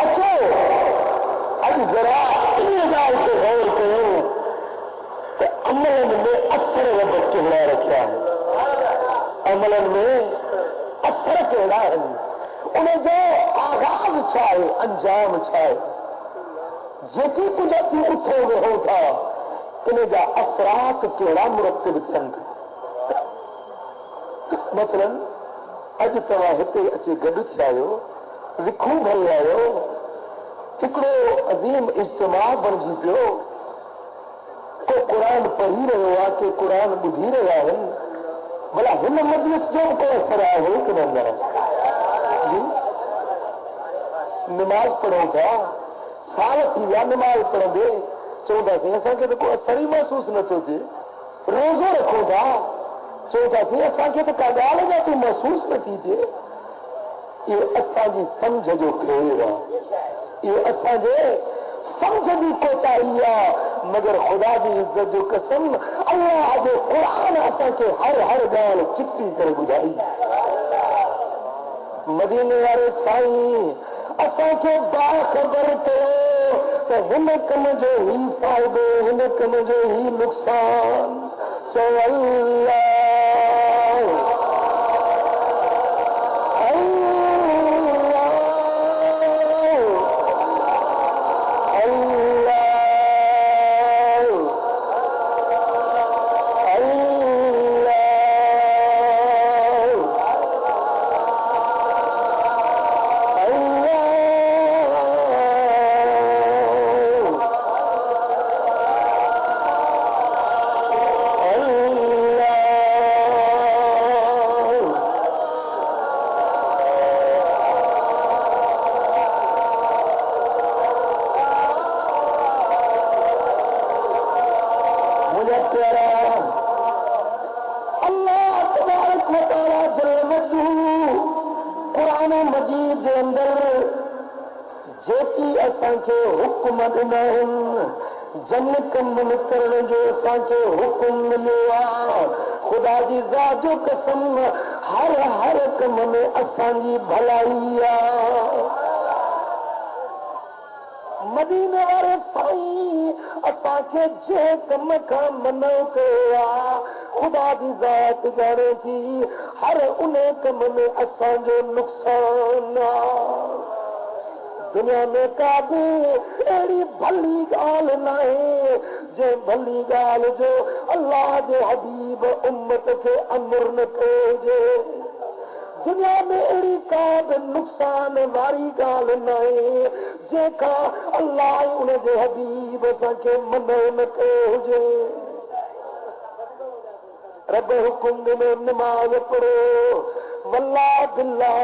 अचो अॼु जरा इन ॻाल्हि ते गौर कयो त अमलनि में असर रब कहिड़ा रखिया आहिनि, अमलनि में असर कहिड़ा आहिनि, उनजो आगाज़ छा आहे, अंजाम छा आहे, जेकी कुझु असीं उथो वेहो था इन जा असरात कहिड़ा मुरतब थियनि था। मसलन अॼु तव्हां हिते अची गॾु थिया आहियो, विखूं भरे आहियो, हिकिड़ो अज़ीम इज्तिमा बणिजी पियो, को क़ुर पढ़ी रहियो आहे, के क़ुर ॿुधी रहिया आहिनि, भला हिन मजलिस जो को असर आहे कि न? निमाज़ पढ़ूं था, साल थी विया निमाज़ पढ़ंदे, चवंदासीं असांखे त को असर ई महसूसु नथो थिए। रोज़ो रखूं था, चवंदासीं असांखे त का ॻाल्हि जाती महसूसु नथी थिए। इहो असांजी सम्झ जो खेल आहे, इहो असांजे सम्झ जी कोताही आहे। मगर ख़ुदा जी इज़त जो कसम, अल्लाह जो क़ुर असांखे हर ॻाल्हि चिटी करे ॿुधाई। मदीने वारे साईं असांखे बाख़बर कयो त हिन कम जो ही फ़ाइदो, हिन कम जो ही नुक़सान। चओ अल्लाह हुक्म ॾिना आहिनि, जन कम करण जो असांखे हुकुम मिलियो आहे। ख़ुदा जी ज़ात जो कसम, हर कम में असांजी भलाई आहे। मदीने वारे साईं असांखे जंहिं कम खां मनो कयो आहे, ख़ुदा जी ज़ात ॼाणे थी हर उन कम में असांजो नुक़सान आहे। दुनिया में का बि अहिड़ी भली ॻाल्हि न आहे जंहिं भली ॻाल्हि जो अल्लाह जे हबीब उम्मत खे अमर न कयो हुजे। दुनिया में अहिड़ी का बि नुक़सान वारी ॻाल्हि न आहे जंहिंखां अल्लाह उन जे हबीब असांखे मनो न कयो हुजे। रब हुकुम ॾिनो निमाज़ पढ़ो, वल्लाह बिल्लाह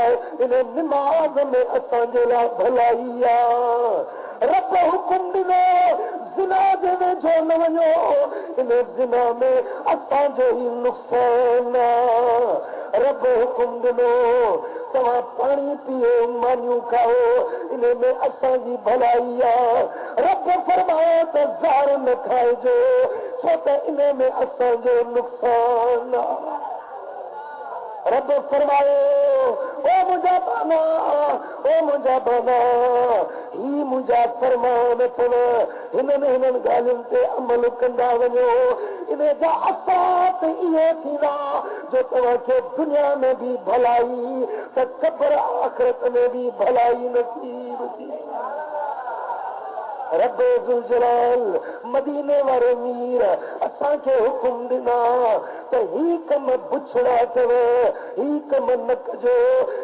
इन निमाज़ में असांजे लाइ भलाई आहे। रब हुकुम ॾिनो ज़िना जे वेझो न वञो, इन ज़िना में असांजो ई नुक़सान आहे। रब हुकुम ॾिनो तव्हां पाणी पीओ, मानियूं खाओ, इन में असांजी भलाई आहे। रब फरमायो त ज़ार न खाइजो, छो त इन में असांजो नुक़सान आहे। रब फरमायो ओ मुंहिंजा बाना, ओ मुंहिंजा बाना, ही मुंहिंजा फरमान अथव, हिननि ॻाल्हियुनि ते अमल कंदा वञो। इन जा असरात इहे थींदा जो तव्हांखे दुनिया में बि भलाई त क़ब्र आख़िरत में बि भलाई नसीब थी। रब ज़ुल जलाल मदीने वारे मीर असांखे हुकुम ॾिना त ही कम बुछड़ा अथव, ही कम न कजो,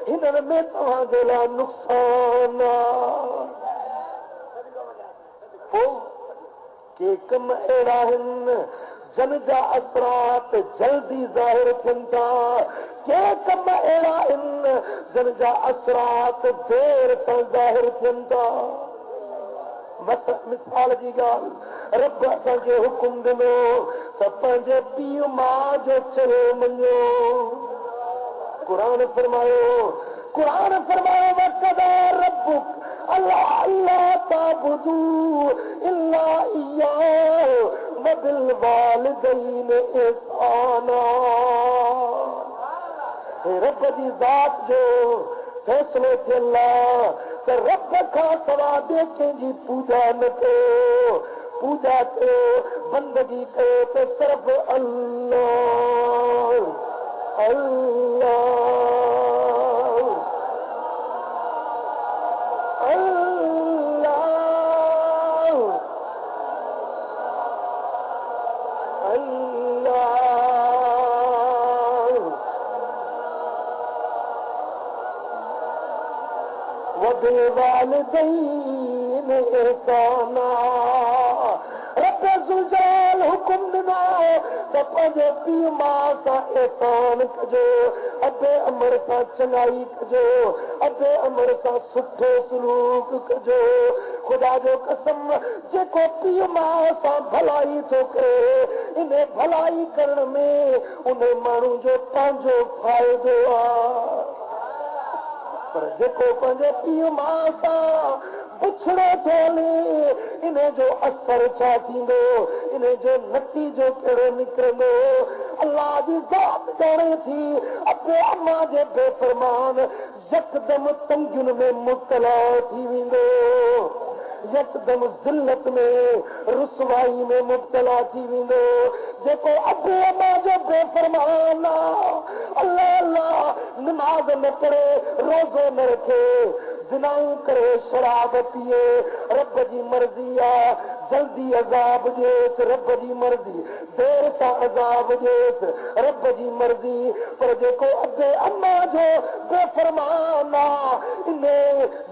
हिननि में तव्हांजे लाइ नुक़सान आहे। पोइ के कम अहिड़ा आहिनि जन जा असरात जल्दी ज़ाहिर थियनि था, के कम अहिड़ा आहिनि जन जा असरात देर सां ज़ाहिर थियनि था। मिसाल जी ॻाल्हि, रब असांखे हुकुम ॾिनो त पंहिंजे पीउ माउ जो चयो मञो। क़ुर फरमायो वक़दा रब्बुक अल्लाह अल्लाह ताबुदू इल्ला इय्याहु व बिल वालिदैन इहसाना। रब जी ज़ात जो फैसलो थियल आहे त रब खां सवा ॿिए कंहिंजी पूजा न कयो, पूजा कयो, बंदगी कयो त सिर्फ़ अल्लाह अल्लाह अल्लाह अल्लाह। वबिवालिदैन इहसाना, रब ज़ुलजाल हुकुम ॾिनो त पंहिंजे पीउ माउ सां एहसान कजो, अबे अमर सां चङाई कजो, अबे अमर सां सुठो सलूक कजो। ख़ुदा जो कसम, जेको पीउ माउ सां भलाई थो करे, इन भलाई करण में उन माण्हू जो पंहिंजो फ़ाइदो आहे। पर जेको पंहिंजे पीउ माउ सां पुछड़ो थो हले, इन जो असर छा थींदो, इन जो नतीजो कहिड़ो निकिरंदो, अल्लाह जी ज़ात ॼाणे थी। अबे अम्मा जे बेफ़रमान यकदम तंगियुनि में मुब्तला थी वेंदो, यकदम ज़िल्लत में रुसवाई में मुब्तला थी वेंदो। जेको अबे अम्मा जो बेफ़रमान अल्लाह अल्लाह नमाज़ न पढ़े, रोज़ो न रखे, ज़िनाऊं करे, शराब पिए, रब जी मर्ज़ी आहे जल्दी अज़ाब ॾियेस, रब जी मर्ज़ी देर सां अज़ाब ॾियेस, रब जी मर्ज़ी। पर जेको अबे अम्मा जो बेफ़रमान आहे, इन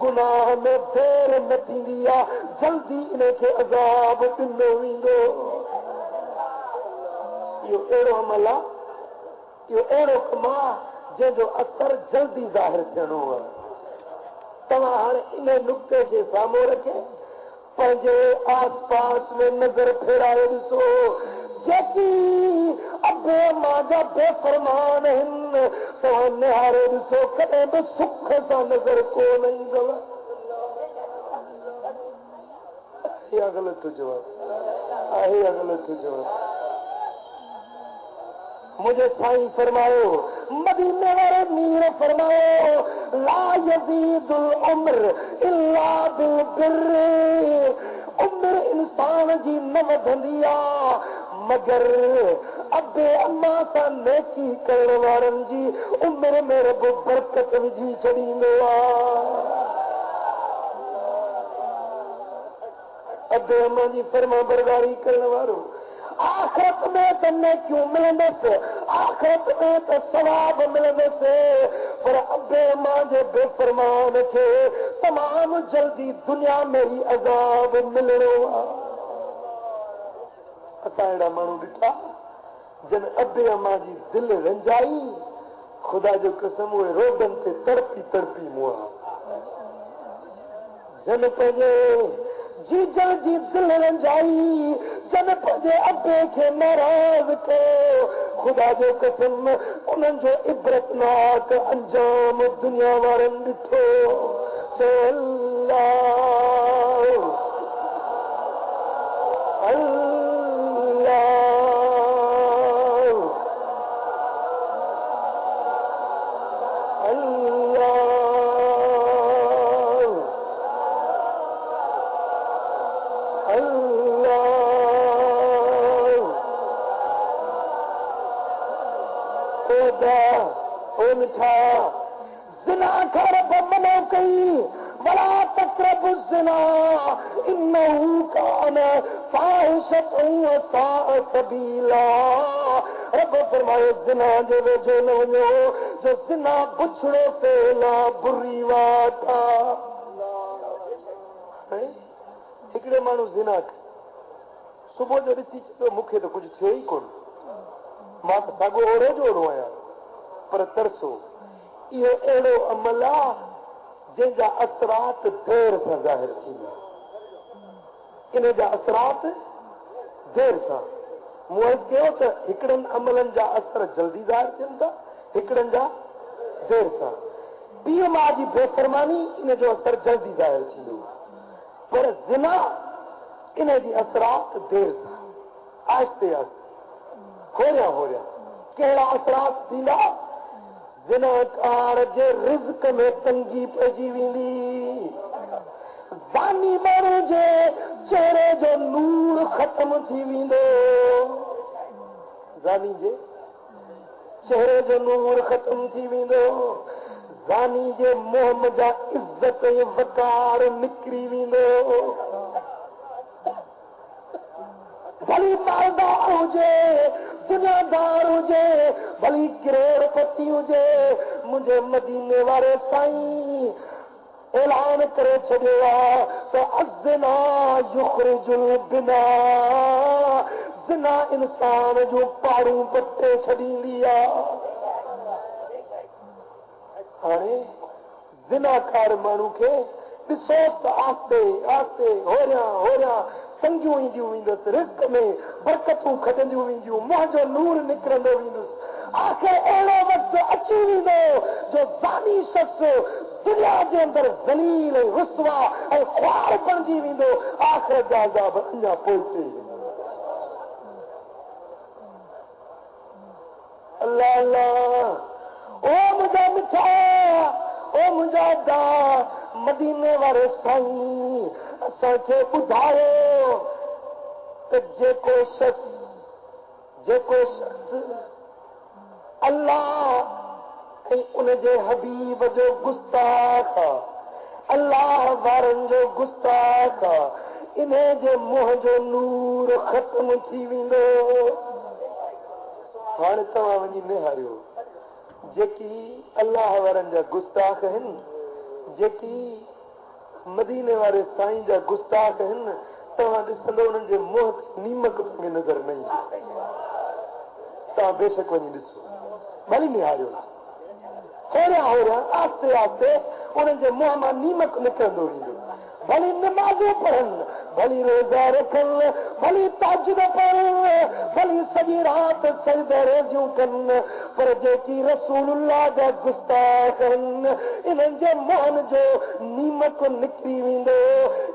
गुनाह में देर न थींदी आहे, जल्दी इन खे अज़ाब ॾिनो वेंदो। इहो अहिड़ो अमल आहे, इहो अहिड़ो कमु आहे जंहिंजो असर जल्दी ज़ाहिर थियणो आहे। तव्हां हाणे इन नुक़्ते खे साम्हूं रखे पंहिंजे आस पास में नज़र फेराए ॾिसो, जेकी अबे मां जा बेफ़रमान आहिनि, तव्हां निहारे ॾिसो, कॾहिं बि सुख सां नज़र कोन ईंदव। इहा ग़लति जवाब आहे, इहा ग़लति जवाब। मुझे साईं फरमायो, मदीने वाले मीर फरमायो, ला यज़ीदुल उम्र इल्ला बिल बिर्र, उम्र इंसान जी न वधंदी आहे मगर अबे अम्मा सां नेकी करण वारनि जी उम्र में रब बरकत विझी छॾींदो आहे। अबे अम्मा जी फरमा बरदारी करण वारो आख़िरत में त नेकियूं मिलंदसि, आख़िरत में त सवाब मिलंदसि, पर अबे अम्मा जे बेफ़रमान खे तमामु जल्दी दुनिया में ई अज़ाब मिलणो आहे। असां अहिड़ा माण्हू ॾिठा जन अबे अम्मा जी दिलि रंजाई, ख़ुदा जो कसम उहे रोडनि ते तड़पी तड़पी मुआ, जन पंहिंजे जीजल जी दिलि रंजाई, जन पंहिंजे अबे खे नाराज़ कयो। ख़ुदा जो कसम उन्हनि जो इबरतनाक अंजाम दुनिया वारनि ॾिठो। अल्लाह अल्लाह अल्लाह अल्लाह। ओ मिठा ज़िना खां रब मना कई, वला तक़रबु ज़िना इन्नहु कान फ़ाहिशतन व साअ सबीला। रब फरमायो ज़िना जे वेझो न वञो, जो ज़िना बुछड़ो फेला बुरी वात आहे। हिकिड़े माण्हू ज़िना सुबुह जो ॾिसी चयो मूंखे त कुझु थियो ई कोन, मां त साॻो ओड़ो जो ओड़ो आहियां, पर तरसो इहो अहिड़ो अमल आहे जंहिंजा असरात देर सां ज़ाहिर थींदा, इन जा असरात देर सां। मूं अर्ज़ु कयो त हिकिड़नि अमलनि जा असर जल्दी ज़ाहिर थियनि था, हिकिड़नि जा देर सां। पीउ माउ जी बेफ़रमानी इन जो असर जल्दी ज़ाहिर थींदो, पर ज़िना इन जी असरात देर सां, आहिस्ते आहिस्ते होरिया होरिया। कहिड़ा असरात थींदा? ज़िनाकार जे रिज़्क़ में तंगी पइजी वेंदी, ख़त्म थी वेंदो, ज़ानी जे चेहरे जो नूर ख़त्म थी वेंदो, ज़ानी जे मुंहं जा इज़त ऐं वक़ार निकिरी वेंदो। भली मालदार हुजे, दुनियादार हुजे, भली करोड़पति हुजे, मुंहिंजे मदीने वारे साईं ऐलान करे छॾियो आहे त अज़्ज़िना युख़रिजुल बिना, ज़िना इंसान जूं पाड़ूं पटे छॾींदी आहे। हाणे ज़िनाकार माण्हू खे ॾिसो त आस्ते आस्ते होरियां संगियूं ईंदियूं वेंदसि, रिस्क में बरकतूं खटंदियूं वेंदियूं, मुंहं जो नूर निकिरंदो वेंदुसि। आख़िर अहिड़ो वक़्तु अची वेंदो जो ज़ानी शख़्स दुनिया जे अंदरि ज़लील ऐं रुसवा ऐं ख़्वार बणिजी वेंदो। आख़िर जा अज़ाब अञा पोइ अल्लाह अल्लाह। ओ मुंहिंजा मिठा, ओ मुंहिंजा दा मदीने वारे साईं असांखे ॿुधायो त जेको शख़्स अल्लाह ऐं उनजे हबीब जो गुस्ताख, अल्लाह वारनि जो गुस्ताख, इन जे मुंहं जो नूर ख़त्म थी वेंदो। हाणे तव्हां वञी निहारियो जेकी अल्लाह वारनि जा गुस्ताख आहिनि, जेकी मदीने वारे साईं जा गुस्ताख आहिनि, तव्हां ॾिसंदो उन्हनि जे मुंहं ते नीमक में नज़र न ईंदी। तव्हां बेशक वञी ॾिसो, भली निहारियो, होरियां आस्ते आस्ते उन्हनि जे मुंहं मां नीमक निकिरंदो वेंदो। भली नमाज़ूं पढ़नि, भली रोज़ा रखनि, भली ताजुद पढ़नि, भली सॼी राति सजदे रोज़ियूं कनि, पर जेकी रसूलुल्लाह जा गुस्ताख आहिनि, इन्हनि जे मुंहनि जो नीमक निकिरी वेंदो।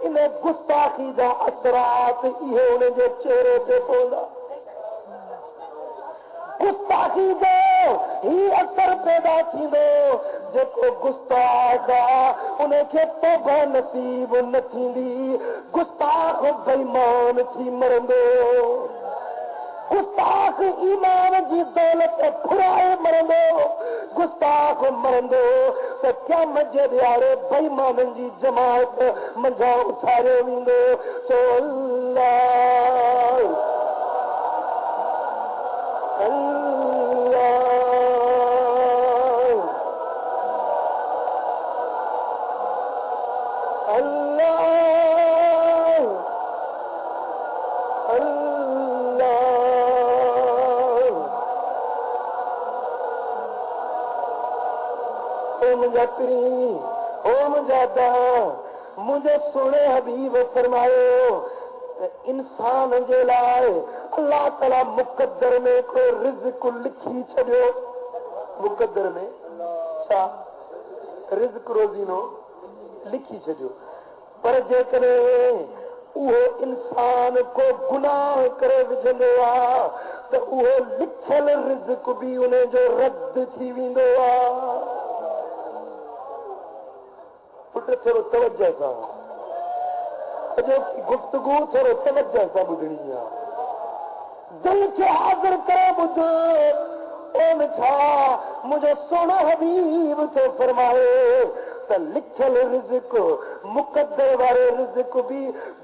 इन गुस्ताखी जा असरात इहे उन जे चेहरे ते पवंदा। गुस्ताखी जो ही असर पैदा थींदो, जेको गुस्ताख आहे उनखे तौबा नसीब न थींदी। गुस्ताख बेईमान थी मरंदो, गुस्ताख ईमान जी दौलत फुराए मरंदो, गुस्ताख मरंदो त क़यामत जे ॾियारे बेईमाननि जी जमात मंझां उथारियो वेंदो। सो अल्लाह मुझे सुने हबीब फरमायो इंसान जे लाइ अल्लाह ताला मुक़द्दर में को रिज़्क़ लिखी छॾियो। मुक़द्दर में छा रिज़्क़ रोज़ीनो लिखी छॾियो, पर जेकॾहिं उहो इंसान को गुनाह करे विझंदो आहे त उहो लिखियल रिज़्क़ बि उन जो रद्द थी वेंदो आहे। पुट थोरो तवजह सां, अॼु गुफ़्तगू थोरो तवजह सां ॿुधणी आहे, दिल खे हाज़िर करे ॿुध। ओ मिठा, मुंहिंजो सोनो हबीब थो फरमाए त लिखियल रिज़्क़, मुक़द्दर वारो रिज़्क़ बि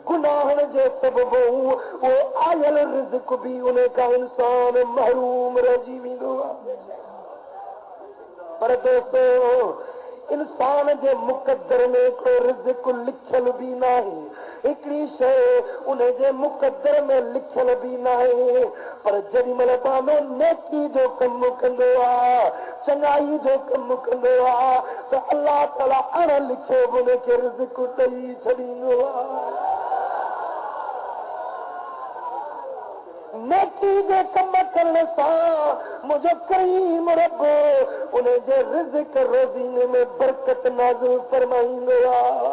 गुनाहनि जे सबबु उहो आयल रिज़्क़ बि उन खां इंसान महरूम रहिजी वेंदो आहे। पर दोस्तो, इंसान जे मुक़द्दर में को रिज़्क़ लिखियल बि नाहे, हिकिड़ी शइ उन जे मुक़द्दर में लिखियल बि नाहे। पर जेॾी महिल पाणो नेकी जो कमु कंदो आहे, चङाई जो कमु कंदो आहे, त अल्लाह ताला अण लिखियो बि उनखे रिज़्क़ ॾेई छॾींदो आहे। नेकी जे कम करण सां मुंहिंजो करीम रब उन जे रिज़्क़ रोज़ीने में बरकत नाज़िल फरमाईंदो आहे।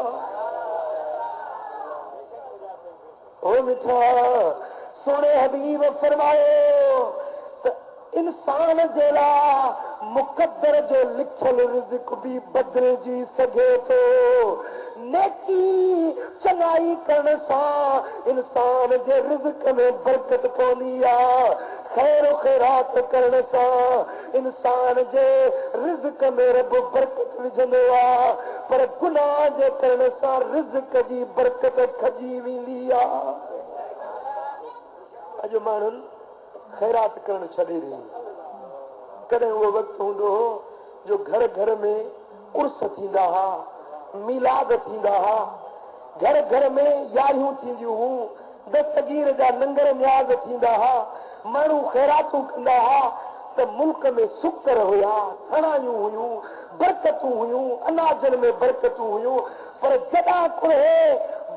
ओ मिठा, सोने हबीब फरमायो त इंसान जे लाइ मुक़द्दर जो लिखियल रिज़्क़ बि बदिलजी सघे थो। नेकी चङाई करण सां इंसान जे रिज़्क़ में बरकत पवंदी आहे। खैर ख़ैरात करण सां इंसान जे रिज़्क़ में रब बरकत विझंदो आहे, पर गुनाह जे करण सां रिज़्क़ जी बरकत खजी वेंदी आहे। अॼु माण्हुनि ख़ैरात करणु छॾे ॾिनी। कॾहिं उहो वक़्तु हूंदो हो जो घर घर में उर्स थींदा हुआ, मिलाद थींदा हुआ, घर घर में यारियूं थींदियूं हुयूं, दस्तगीर जा लंगर न्याज़ थींदा हुआ, माण्हू ख़ैरातूं कंदा हुआ त मुल्क में सुकर हुया, सणायूं हुयूं, बरकतूं हुयूं, अनाजनि में बरकतूं हुयूं। पर जॾहिं कोहे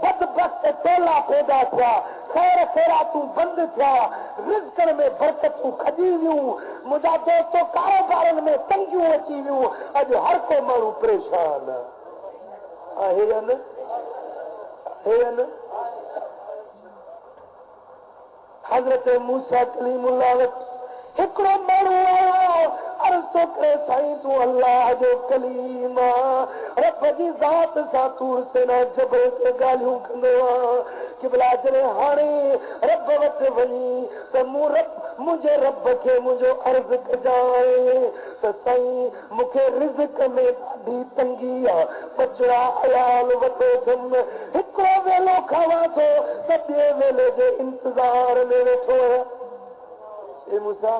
बदबख्त टोला पैदा थिया, खैर ख़ैरातूं बंदि थिया, रिज़्क़ में बरकतूं खजी वियूं, मुंहिंजा दोस्तो कारोबारनि में तंगियूं अची वियूं। अॼु हर को माण्हू परेशान आहे या न? हज़रत मूसा कलीमुल्लाह वटि हिकिड़ो माण्हू आयो, अर्ज़ थो करे साईं तूं अल्लाह जो कलीम आहीं, रब जी ज़ात सां तूर सेना जबल ते ॻाल्हियूं कंदो आहीं। क़िबला जॾहिं हाणे रब वटि वञी त मुंहिंजे रब खे मुंहिंजो अर्ज़ कजांइ त साईं मूंखे रिज़्क़ में ॾाढी तंगी आहे, बचड़ा अयाल वठो अथमि, हिकिड़ो वेलो खावां थो त ॿिए वेले जे इंतज़ार में वेठो आहियां। ए मूसा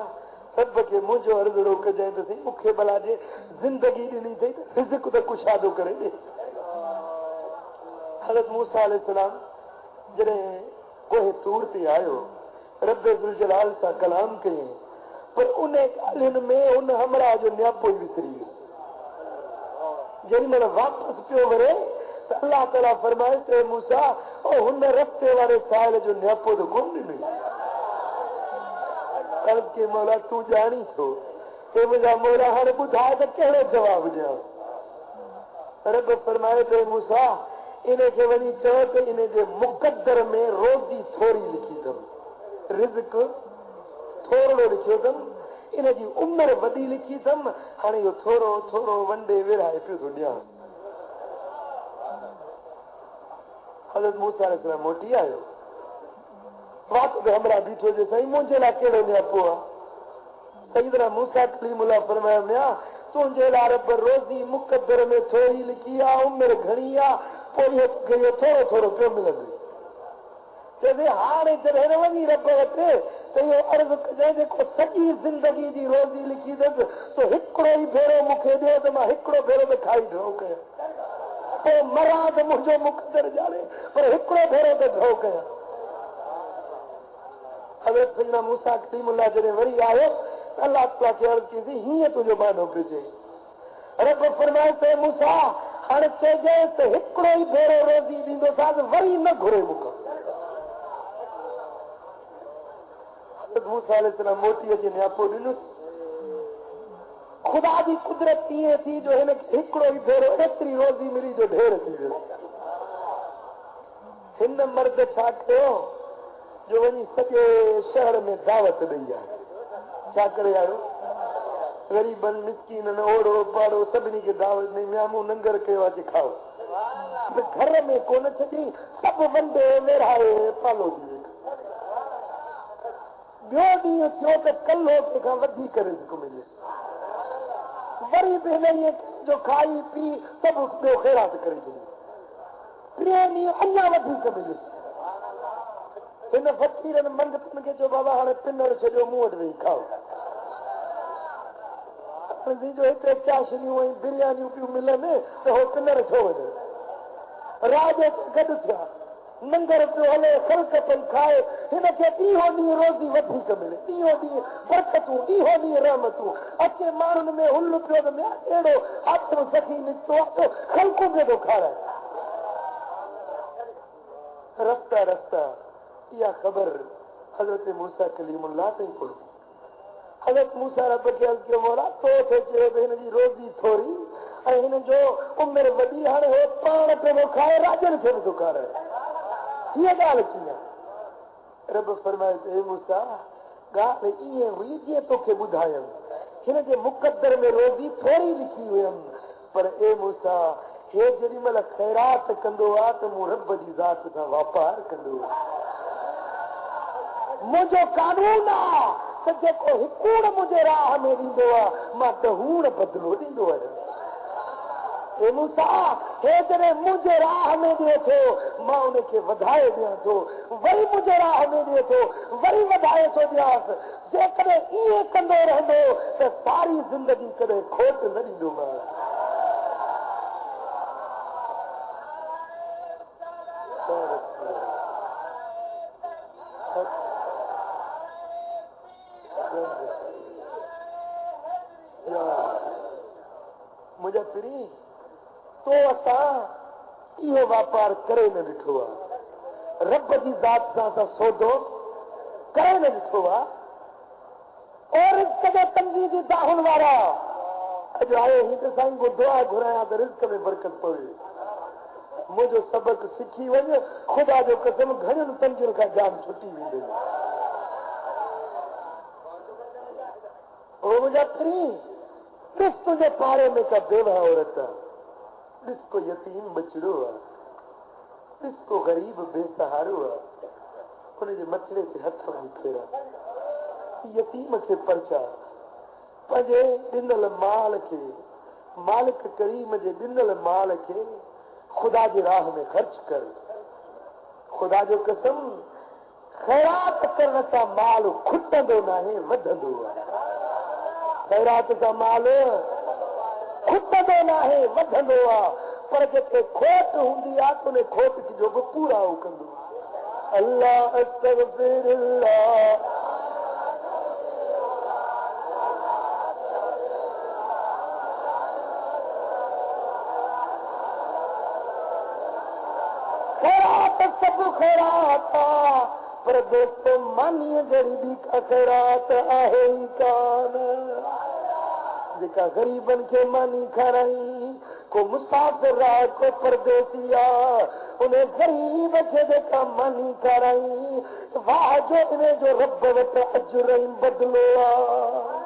रब खे मुंहिंजो अर्ज़ रोकजांइ त सही, मूंखे भला जे ज़िंदगी ॾिनी अथई त रिज़्क़ त कुशादो करे ॾे। हज़रत मूसा अलैहिस्सलाम जॾहिं कोहे तूर ते आयो, रब ज़ुल जलाल सां कलाम कयईं, पर उन ॻाल्हियुनि में उन हमरा जो न्यापो ई विसरी वियो। जेॾी महिल वापसि पियो वरे त अल्लाह ताला फरमाए त मूसा ओ हुन रस्ते वारे साहिल जो न्यापो त कोन ॾिनई। अर्ज़ के मौला तूं ॼाणी थो, हे मुंहिंजा मौला हाणे ॿुधाए त कहिड़ो जवाबु ॾियां? रब फरमाए त मूसा इन खे वञी चओ त इन जे मुक़द्दर में रोज़ी थोरी लिखी अथमि, रिज़्क़ थोरो लिखियो अथमि, इन जी उमिरि वॾी लिखी अथमि, हाणे इहो थोरो थोरो वंडे विरहाए पियो थो ॾियां। हज़रत मूसा अलैहिस्सलाम मोटी आयो, वापसि हमरा बीठो जे साईं मुंहिंजे लाइ कहिड़ो न्यापो आहे? सईदना मूसा कलीमुल्लाह फरमाया मिया तुंहिंजे लाइ रब रोज़ी मुक़द्दर में थोरी लिखी आहे, उमिरि घणी आहे, पोइ इहो थोरो थोरो पियो मिलंदो। चइजे हाणे जॾहिं न वञी रब वटि त इहो अर्ज़ु कजांइ जेको सॼी ज़िंदगी जी रोज़ी लिखी अथसि सो हिकिड़ो ई भेरो मूंखे ॾियो त मां हिकिड़ो भेरो त खाई ड्रो कयां, पोइ मरां त मुंहिंजो मुक़द्दर ॼाणे, पर हिकिड़ो भेरो त ड्रो कयां। हज़रत सैयदना मूसा कलीमुल्लाह जॾहिं वरी आयो अल्लाह ताला खे अर्ज़ कई हीअं तुंहिंजो मानो पियो चए। रब फरमाए त मूसा हाणे चइजांइ त हिकिड़ो ई भेरो रोज़ी ॾींदोसांसि, वरी न घुरे मूंखां। हज़रत मूसा अलैहिस्सलाम मोटी अची न्यापो ॾिनुसि। ख़ुदा जी कुदरत ईअं थी जो हिनखे हिकिड़ो ई भेरो एतिरी रोज़ी मिली जो ढेर थी वियो। हिन मर्द छा कयो जो वञी सॼे शहर में दावत ॾेई आयो। छा करे आयो? ग़रीबनि मिस्कीननि ओड़ो पाड़ो सभिनी खे दावत ॾेई म्यामूं लंगर कयो आहे खाओ। घर में कोन छॾी, सभु वंडे विरहाए पालो थी वेठो। ॿियो ॾींहुं थियो त कल्हो कंहिंखां वधीक रिज़्क़ मिले, वरी बि हिन जो खाई पी सभु ॿियो ख़ैरात करे छॾियो। टे ॾींहं अञा वधीक मिले। हिन फ़कीरनि मंगतनि खे चयो बाबा हाणे पिनर छॾियो, मूं वटि वेही खाओ। जो हिते चाशनियूं ऐं बिरयानियूं पियूं मिलनि त हो पिनर छो वञे? राज ते गॾु थिया, लंगर पियो हले, ख़ल्क़ पई खाए, हिनखे ॾींहों ॾींहुं रोज़ी वधीक मिले, ॾींहों ॾींहुं बरकतूं, ॾींहों ॾींहुं रहमतूं। अचे माण्हुनि में हुल पियो त अहिड़ो आत्म सखी निकितो आहे ख़ल्क़ूं पियो थो खाराए। रस्ता रस्ता इहा ख़बर हज़रत मूसा कलीमुल्लाह ताईं पहुती। हज़रत मूसा रब खे अर्ज़ कयो मौला तो थे चयो त हिन जी रोज़ी थोरी ऐं हिन जो उमिरि वॾी, हाणे हो पाण पियो खाए राजनि खे बि थो खाराए, हीअ ॻाल्हि कीअं? रब फरमाए हे मूसा ॻाल्हि ईअं हुई जीअं तोखे ॿुधायमि, हिन जे मुक़द्दर में रोज़ी थोरी लिखी हुयमि, पर ए मूसा हे जेॾी महिल ख़ैरात कंदो आहे त मूं रब जी ज़ात सां वापार कंदो मुंहिंजो कानून आहे त जेको हिकूड़ मुंहिंजे राह में ॾींदो आहे मां ॾहूड़ बदिलो ॾींदो आहियां। हे मूंसा हे जॾहिं मुंहिंजे राह में ॾिए थो मां उनखे वधाए ॾियां थो, वरी मुंहिंजे राह में ॾिए थो वरी वधाए थो ॾियांसि। जेकॾहिं ईअं कंदो रहंदो त सारी ज़िंदगी कॾहिं खोट न ॾींदोमांसि। मुंहिंजा पिरी तो असां इहो वापार करे न ॾिठो आहे, रब जी ज़ात सां असां सौदो करे न ॾिठो आहे। और रिज़्क़ जे तंगी जी दाहुन वारा अॼु आयो ही त साईं को दुआ घुरायां त रिज़्क़ में बरकत पवे। मुंहिंजो सबक सिखी वञ, ख़ुदा जो कसम घणनि तंगियुनि खां जान छुटी वेंदे। ओ मुंहिंजा पिरी ॾिस तुंहिंजे पाड़े में का बेवा औरत आहे, ॾिस को यतीम बचड़ो आहे, ॾिस को ग़रीब बेसहारो आहे, उनजे मथड़े ते हथ वञी फेरा, यतीम खे परचा, पंहिंजे ॾिनल माल खे, मालिक करीम जे ॾिनल माल खे ख़ुदा जे राह में ख़र्च कर। ख़ुदा जो कसम ख़ैरात करण सां माल खुटंदो नाहे, वधंदो आहे। ख़ैरात सां माल खुटंदो नाहे, वधंदो आहे। पर जिते खोट हूंदी आहे त उन खोट जो बि पूराओ कंदो। अल्लाह अस्तगफिरुल्लाह, ख़ैरात सभु ख़ैरात आहे, पर दोस्तो मानीअ जहिड़ी बि का ख़ैरात आहे ई कान। जेका ग़रीबनि खे मानी खाराई, को मुसाफ़िर आहे, को परदेसी आहे, उन ग़रीब खे जेका मानी खाराई, वाह जो इन जो रब वटि अजुर ऐं बदिलो आहे।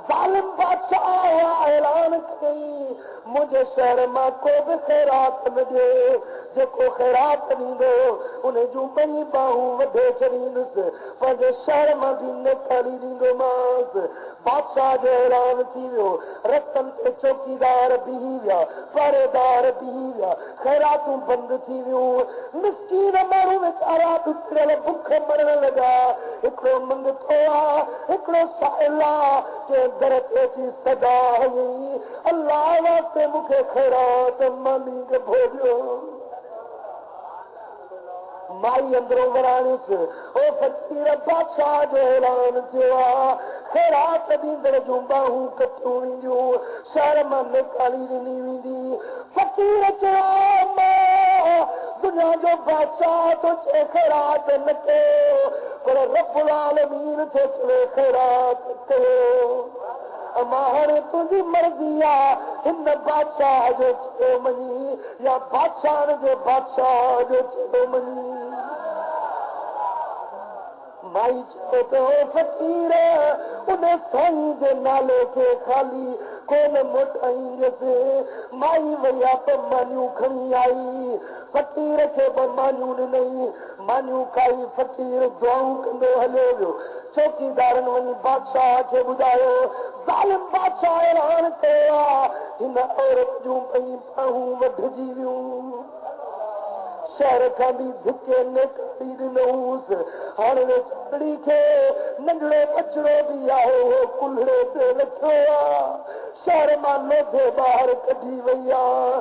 ज़ालिम बादशाह ऐलान कई, मुंहिंजे शहर मां को बि ख़ैरात न ॾिए, जेको ख़ैरात ॾींदो उन जूं ॿई बाहूं वधे छॾींदुसि, पंहिंजे शहर मां बि न खाली ॾींदोमांसि। बादशाह जो ऐलान थी वियो, रस्तनि ते चौकीदार बीही विया, पहरेदार बीही विया, ख़ैरातूं बंदि थी वियूं। मिस्कीन माण्हू वीचारा बिछड़ियल बुख मरण लॻा। हिकिड़ो मंगतो आहे, हिकिड़ो साइल आहे, के दर ते अची सदा हई, अल्लाह वास्ते मूंखे ख़ैरात मानी भोॼो। माई अंदरों वराणिस, ओ फ़क़ीर बादशाह जो ऐलान थियो आहे, ख़ैरात ॾींदड़ जूं बाहूं कटियूं वेंदियूं, शहर मां निकाली ॾिनी वेंदी। फ़क़ीर चयो, मां दुनिया जो बादशाह तो चए ख़ैरात न कयो, पर रब्बुल आलमीन थो चवे ख़ैरात कयो। मां हाणे तुंहिंजी मर्ज़ी आहे, हिन बादशाह जो चयो मञी या बादशाह जे बादशाह जो चयो मञी। माई चयो त फ़क़ीर उन साईं जे नाले खे ख़ाली कोन मोटाईंदसि। माई वया त मानियूं खणी आई, फ़क़ीर खे बि मानियूं ॾिनई, मानियूं खाई फ़क़ीर दुआऊं कंदो हलियो वियो। चौकीदारनि वञी बादशाह खे ॿुधायो, ज़ालिम बादशाह ऐलान कयो आहे, हिन औरत जूं ॿई बाहूं वधिजी वियूं। शहर खां बि धिके निकिरी ॾिनोसि। हाणे चपड़ी खे नंढड़ो बचड़ो बि आहे, उहो कुल्हड़े ते रखियो आहे, शहर मां लोधे ॿाहिरि कढी वई आहे।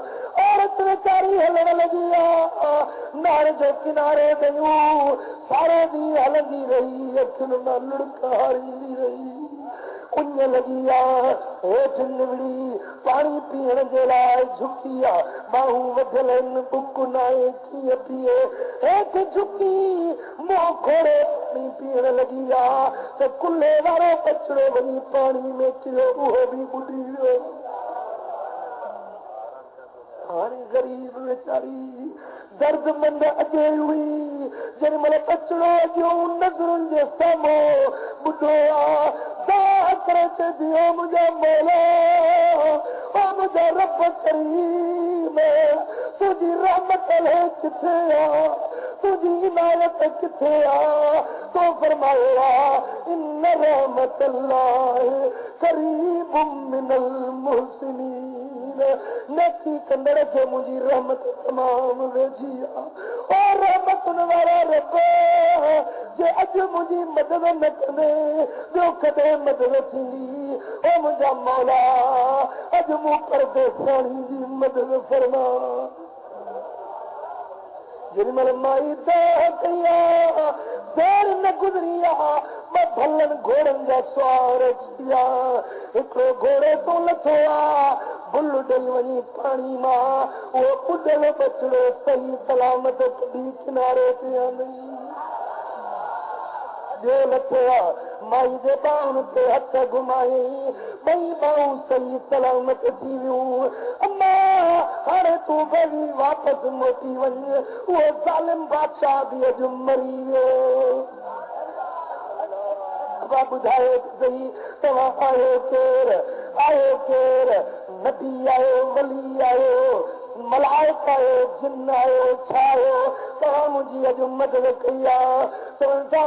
औरत वीचारी हलण लॻी आहे, नार जो किनारे गयूं, सारो ॾींहुं हलंदी रही, अखियुनि मां लुड़क हारींदी रही। उञ लॻी आहे, हेठि निवड़ी पाणी पीअण जे लाइ झुकी आहे, बाहूं वधियल आहिनि, बुक न आहे, कीअं पीए। हेठि झुकी मुंहुं खोड़े पाणी पीअण लॻी आहे त कुल्हे वारो बचड़ो वञी पाणी में किरियो, उहो बि ॿुॾी वियो। हाणे ग़रीब वीचारी दर्दमंद अॼे हुई, जेॾी महिल बचड़ो जूं नज़रुनि जे साम्हूं ॿुधो आहे, मुंहिंजा मौला ओ मुझे रब करीम तुझी रहमत किथे आ, तुझी इनायत किथे आ? तो फरमाया इन रहमत अल्लाह करीबुम मिनल मुहसिनीन, नेकी कंदड़ के मुझी रहमत तमाम वेझिया। और रहमत वाला रब जे अज मुझी मदद न करे जो कदे मदद थींदी। ओ मुझा मौला अज मूं परदेसानी जी मदद फरमा। जिनमल माई देर न गुजरिया मैं भलन घोड़न जा सवार किया। हिकिड़ो घोड़े तो लथो आ बुल ॾेई वञी पाणी मां, उहो ॿुधल बछड़ो सही सलामत कढी किनारे ते आंदी। जो लथो आ माई जे बाहुनि ते हथ घुमाई, ॿई बाहूं सही सलामत थी वियूं। अम्मा हाणे तूं भली वापसि मोटी वञ, उहो ज़ालिम बादशाह बि अॼु मरी वियो। ॿुधायो सही तव्हां आयो केरु, आयो केरु? नबी आयो, वली आयो, मलाइक आयो, जिन आयो, छा आयो? तव्हां मुंहिंजी अॼु मदद कई आहे। चवनि था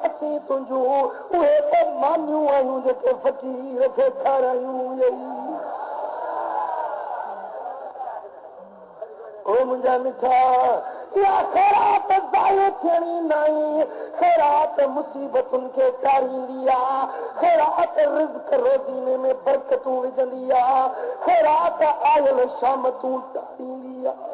असीं तुंहिंजूं उहे त मानियूं आहियूं जेके फ़कीर खे खारायूं। ओ मुंहिंजा मिठा, इहा ख़ैरात ज़ायो थियणी नाहे। ख़ैरात मुसीबतुनि खे टारींदी आहे, ख़ैरात रिज़्क़ रोज़ीने में बरकतूं विझंदी आहे, ख़ैरात आयल शामतूं टारींदी आहे।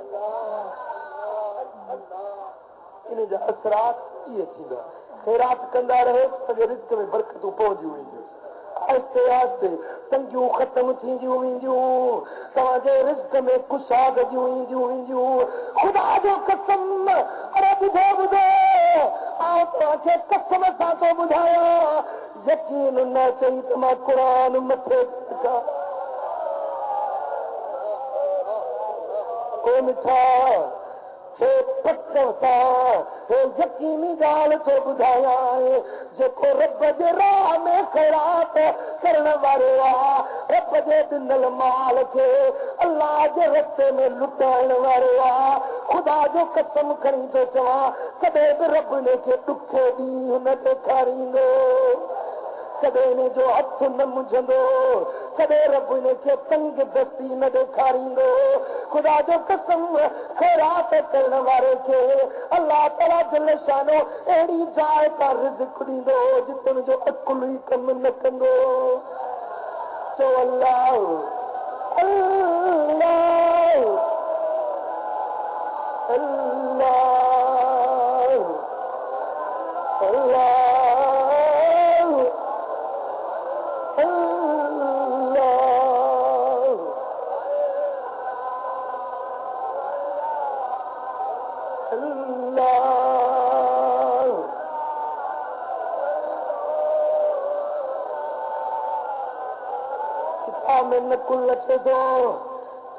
इन जा असरात इहे थींदा। ख़ैरात कंदा रहो त रिज़्क़ में बरकतूं पवंदियूं वेंदियूं। आहिस्ते आहिस्ते तंगियूं ख़त्म थींदियूं वेंदियूं, तव्हांजे रिज़्क़ में कुशादगियूं ईंदियूं वेंदियूं। ख़ुदा जो कसम, अरे ॿुधो ॿुधो, आउं तव्हांखे कसम सां थो ॿुधायां, यकीन न चई त मां क़ुर मथे रखां। को मिठा हे पक्कड़ सां हे यकीनी ॻाल्हि थो ॿुधायां, जेको रब जे राह में ख़ैरात करण वारो आहे, रब जे ॾिनल माल खे अल्लाह जे रस्ते में लुटाइण वारो आहे। ख़ुदा जो कसम खणी थो चवां, कॾहिं बि रब हिन खे ॾुखे ॾींहुं न ॾेखारींदो, कॾहिं हिन जो हथ न मुझंदो, कॾहिं रब हिन खे तंग दस्ती न ॾेखारींदो। ख़ुदा जो कसम, ख़ैरात करण वारे खे अल्लाह ताला जल शानो अहिड़ी जाइ तां रिज़्क़ ॾींदो जिते मुंहिंजो अकुल ई कमु न कंदो। चओ अल्लाह अल्लाह अल्लाह अल्लाह में नकुल अचे थो।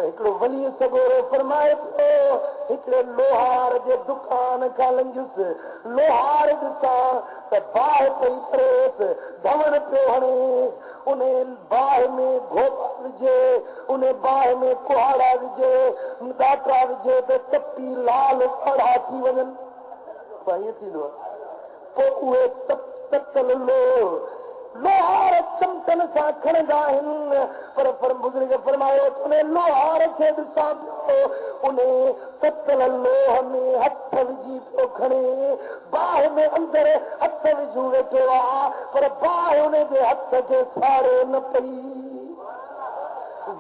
हिकिड़ो वली सगोरो फरमाए पियो, हिकिड़े लोहार जे दुकान खां लंघियुसि, लोहार ॾिसां त बाहि पई परेसि, धवण पियो हणे, उन बाहि में गोबा विझे, उन बाहि में कुहाड़ा विझे, दाता विझे त तपी लाल पड़ा थी वञनि। ईअं थींदो आहे। पोइ उहे ततल लोहार चमकन सां खणंदा आहिनि, पर बुज़ुर्ग फरमायो उन लोहार खे ॾिसां पियो, उन ततल लोह में हथ विझी पियो खणे, बाहि में अंदरि हथ विझूं वेठो आहे, पर बाहि उन जे हथ खे साड़े न पई,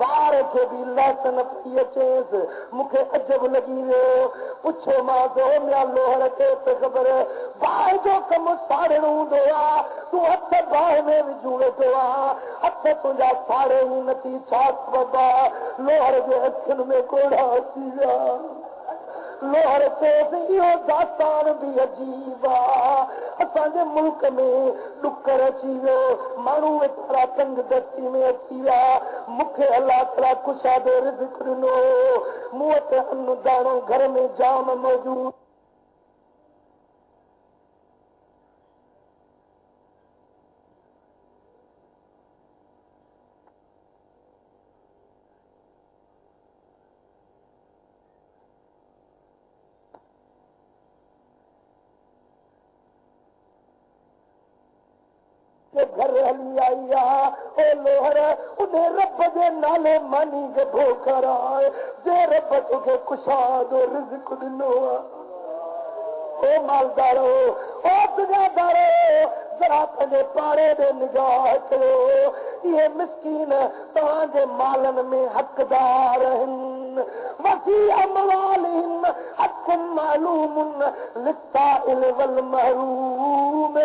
वार खे बि लहस न पई अचेसि। मूंखे अजब लॻी वियो, पुछो मां मया लोहर खे त ख़बर बाहि जो कमु साड़णो हूंदो आहे, तूं हथ बाहि में विझूं वेठो आहे, हथ तुंहिंजा साड़े ई नथी, छा बाबा? लोहर जे अखियुनि में ॻोढ़ा अची विया। लोहर चएसि इहो दास्तान बि अजीब आहे, असांजे मुल्क में ॾुकर अची वियो, माण्हू वेचारा तंग दस्ती में अची विया, मूंखे अलाह ताला कुशादो रिज़्क़ ॾिनो, मूं वटि अन्न दाणो घर में जाम मौजूद, जे घर हली आई आ ओ लोहर उन्हें रब जे नाले मानी के भूखर आए जे रब तुखे कुशाद रिज़्क़ ॾिनो आ ओ मालदारो ओ दुनियादारो जरा पंहिंजे पाड़े ॾे निगाह कयो इहे मिस्कीन तव्हांजे मालनि में हक़दार आहिनि वसी अमवालिहिम हक़्क़ुन मालूमुन लिस्साइल वल महरूम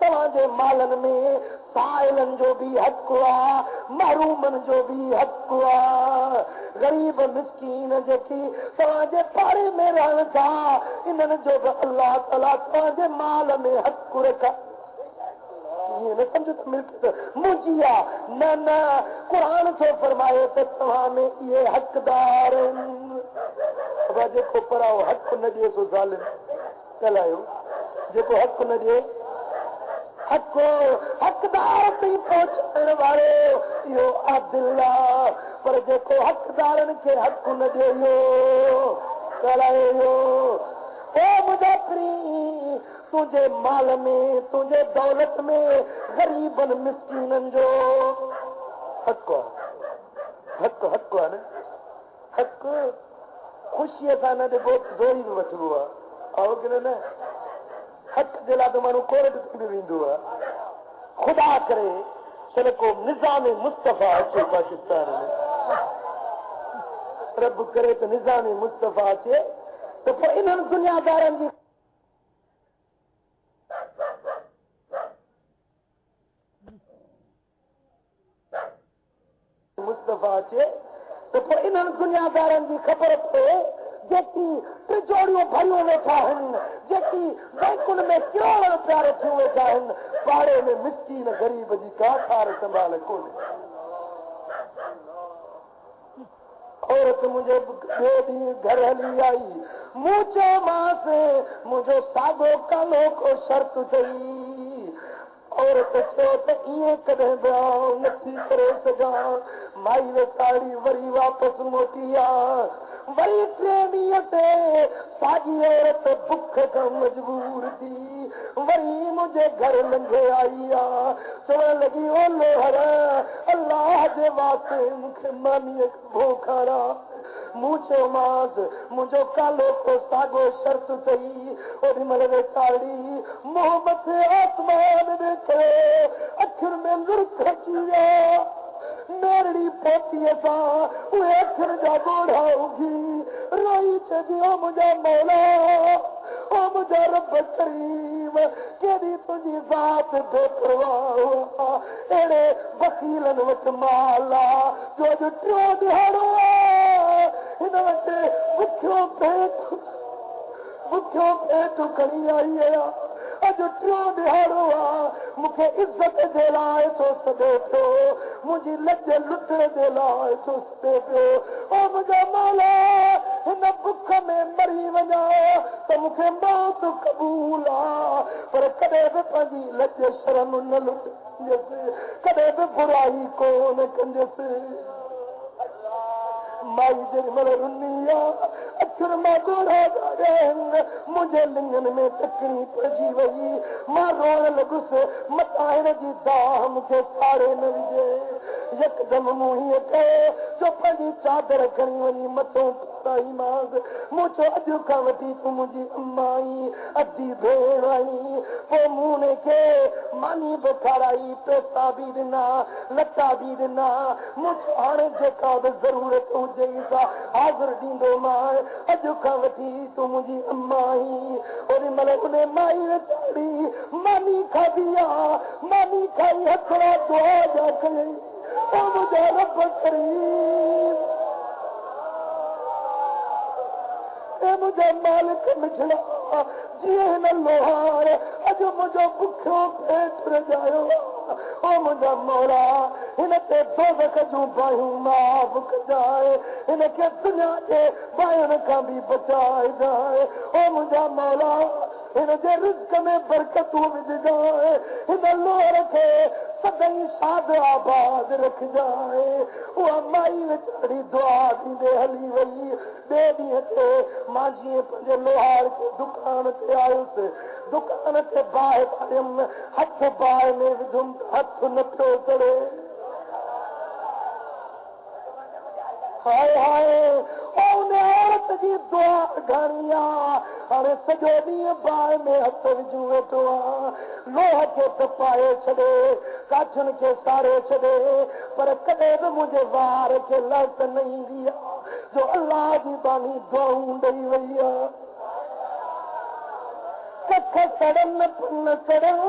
तव्हांजे मालनि में साइलनि जो बि हक़ आहे महरूमनि जो बि हक़ आहे गरीब मिस्कीन जेकी तव्हांजे पाड़े में रहनि था इन्हनि जो बि अल्लाह ताला तव्हांजे माल में हक़ रखा न समझो तो मिल्कियत मुंहिंजी आहे न न क़ुर थो फरमाए त तव्हां में इहे हक़दार आहिनि जेको पराओ हक़ न ॾिए सो ज़ालिम ॻाल्हायो जेको हक़ न ॾिए हक़दार ताईं पहुचाइण वारो इहो आदिल आहे पर जेको हक़दारनि खे हक़ न ॾिए इहो ॻाल्हायो ओ मुजाफ़री तुंहिंजे माल में तुंहिंजे दौलत में ग़रीबनि मिस्कीननि जो हक़ आहे हक़ आहे न हक़ ख़ुशीअ सां न ॾिबो ज़ोरी बि वठिबो आहे आओ की न हक़ जे लाइ त माण्हू कोर्ट थी बि वेंदो आहे ख़ुदा करे चलो को निज़ाम मुस्तफ़ा अचे पाकिस्तान में रब करे त निज़ाम मुस्तफ़ा अचे त पोइ इन्हनि दुनियादारनि जी मुस्तफ़ा अचे त पोइ इन्हनि दुनियादारनि जी ख़बर पए जेकी तिजोरियूं भरियूं वेठा आहिनि जेकी बैंकुनि में करोड़ रुपया रखियूं वेठा आहिनि पाड़े में मिस्कीन ग़रीब जी का कार संभाल कोन्हे औरत मुंहिंजे ॿियो ॾींहुं घर हली आई मूं चयोमांसि मुंहिंजो साॻो कालो को शर्त अथई औरत चयो त ईअं कॾहिं बयां नथी करे सघां माई वेचारी वरी वापसि मोटी आहे वरी 3 ॾींहं ते साॻी औरत बुख खां मजबूर थी वरी मुंहिंजे घर लंघे आई आहे चवण लॻी ओ लोहर अल्लाह जे वास्ते मूंखे मानीअ भोखारा मूं चयोमांसि मुंहिंजो कालो को साॻो शर्त अथई ओॾी महिल वेचारी मुंहुं मथे आसमान ॾिठो अखियुनि में लुर्क अची विया मेरड़ी पोतीअ सां उहे अखियुनि जा ॻोढ़ा उगी रोई चइजी ओ मुंहिंजा मौला ओ मुंहिंजा रब करीम केॾी तुंहिंजी ज़ात बेपरवाह अहिड़े वकीलनि वटि माल आहे जो अॼु 3 ॾिहाड़ो आहे हिन वटि बुखियो पेट खणी आई आहियां अॼु 3 ॾिहाड़ो आहे मूंखे इज़त जे लाइ थो सॾे पियो मुंहिंजी लज लुटण जे लाइ थो सॾे पियो ओ मुंहिंजा माला हिन बुख में मरी वञा त मूंखे मौत क़बूल आहे पर कॾहिं बि पंहिंजी लज शर्म न लुटंदसि कॾहिं बि बुराई कोन कंदसि माई जेॾी महिल रुनी आहे अखियुनि मां ॻोढ़ा आहिनि मुंहिंजे लिङनि में तकड़ी पइजी वई मां रोअण लॻुसि मथां हिन जी दाह मूंखे साड़े न विझे यकदमि मूं हीअं कयो जो पंहिंजी चादर खणी वञी मथो पाईमांसि मूं चयो अॼु खां वठी तूं मुंहिंजी अम्मा आई अधी भेण आई पोइ मूं हुनखे मानी बि खाराई पैसा बि ॾिना लटा बि ॾिना मूं चयो हाणे जेका बि ज़रूरत हुजे हाज़िर ॾींदो मां अॼु खां वठी तूं मुंहिंजी अम्मा आई ओॾी महिल उन माई वीचारी मानी खाधी आहे मानी खाई हथड़ा दुआ जा कयई ओ मुंहिंजा रब करीम मुंहिंजा मालिक मिठड़ा जीअं हिन लोहार अॼु मुंहिंजो बुखियो पेट रजायो ओ मुंहिंजा मौला हिन ते दोज़ख जूं बाहियूं माफ़ कजाए हिनखे दुनिया जे बाहियुनि खां बि बचाए जाए ओ मुंहिंजा मौला हिनजे रिज़्क़ में बरकतूं विझजाए, हिन लोर खे सदाईं शाद आबाद रखजाए। उहा माई वीचारी दुआ ॾींदे हली वई। ॿिए ॾींहं ते मां जीअं पंहिंजे लोहार खे दुकान ते आयुसि, दुकान ते बाहि पायमि, हथ बाहि में विधुमि त हथ न पियो चढ़े। हाय हाय उन औरत जी दुआ घणी आहे। हाणे सॼो ॾींहुं बाहि में हथ विझी वेठो आहे, लोह खे तपाए छॾे, काठियुनि खे साड़े छॾे, पर कॾहिं बि मुंहिंजे वार खे लत न ईंदी आहे जो अलाह जी बानी दुआऊं ॾेई वई आहे। कख सड़न पुन सड़न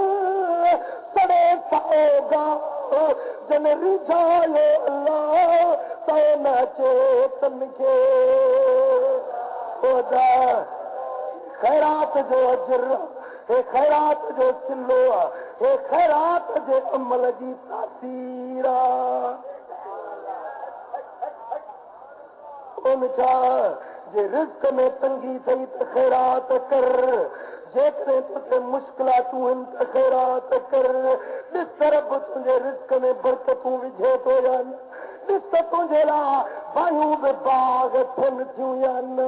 सड़े साओगा जन रिझायो अल्लाह तो न चेतन के खुदा खैरात जो अजर, हे खैरात जो सिलो आहे, हे खैरात जे अमल जी तासीर आहे। उन छा जे रिज़्क़ में तंगी थई त खैरात कर, जेकॾहिं तुंहिंजे मुश्किलातूं आहिनि त खैरात कर। ॾिस त रब तुंहिंजे रिज़्क़ में बरकतूं विझे थो या न, ॾिस त तुंहिंजे लाइ बाहियूं बि बाग थियनि थियूं या न।